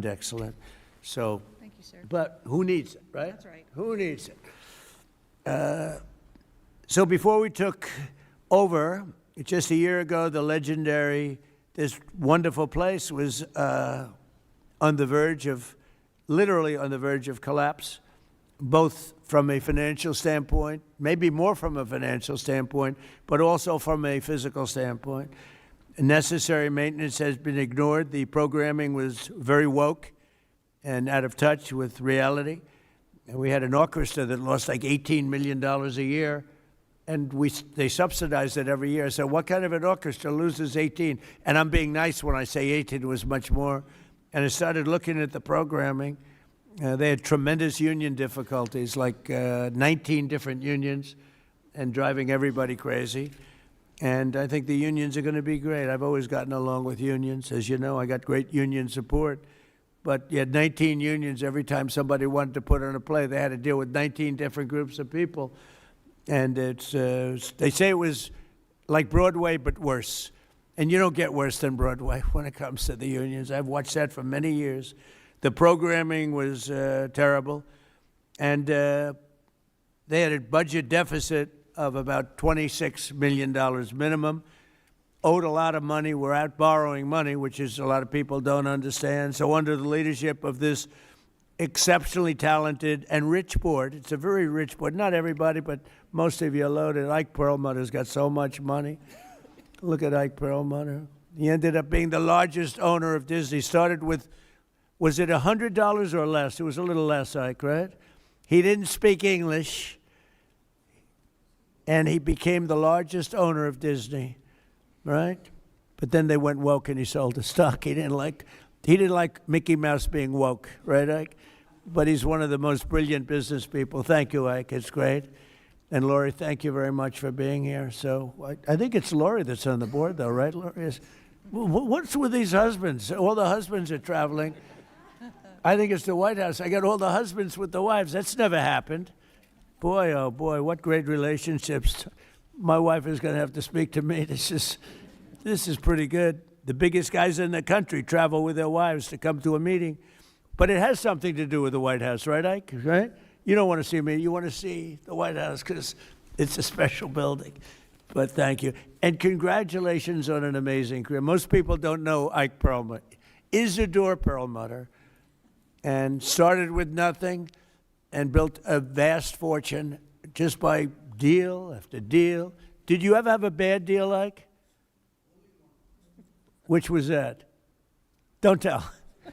excellent. So, Thank you, sir. but who needs it, right? That's right. Who needs it? So before we took over, just a year ago, the legendary, this wonderful place was on the verge of, literally on the verge of collapse, both from a financial standpoint, maybe more from a financial standpoint, but also from a physical standpoint. Necessary maintenance has been ignored. The programming was very woke and out of touch with reality. And we had an orchestra that lost like $18 million a year, and they subsidized it every year. So what kind of an orchestra loses 18? And I'm being nice when I say 18, it was much more. And I started looking at the programming. They had tremendous union difficulties, like 19 different unions, and driving everybody crazy. And I think the unions are going to be great. I've always gotten along with unions. As you know, I got great union support. But you had 19 unions. Every time somebody wanted to put on a play, they had to deal with 19 different groups of people. And it's, they say it was like Broadway, but worse. And you don't get worse than Broadway when it comes to the unions. I've watched that for many years. The programming was terrible. And they had a budget deficit of about $26 million minimum, owed a lot of money, were out borrowing money, which is a lot of people don't understand. So under the leadership of this exceptionally talented and rich board, it's a very rich board, not everybody, but most of you are loaded. Ike Perlmutter's got so much money. Look at Ike Perlmutter. He ended up being the largest owner of Disney. Started with, was it $100 or less? It was a little less, Ike, right? He didn't speak English, and he became the largest owner of Disney, right? But then they went woke and he sold the stock. He didn't like Mickey Mouse being woke, right, Ike? But he's one of the most brilliant business people. Thank you, Ike. It's great. And Lori, thank you very much for being here. So I think it's Lori that's on the board, though, right, Lori? What's with these husbands? All the husbands are traveling. I think it's the White House. I got all the husbands with the wives. That's never happened. Boy, oh boy, what great relationships. My wife is going to have to speak to me. This is pretty good. The biggest guys in the country travel with their wives to come to a meeting. But it has something to do with the White House, right, Ike? Right? You don't want to see me. You want to see the White House because it's a special building. But thank you. And congratulations on an amazing career. Most people don't know Ike Perlmutter. Isidore Perlmutter. And started with nothing and built a vast fortune just by deal after deal. Did you ever have a bad deal, Ike? Which was that? Don't tell.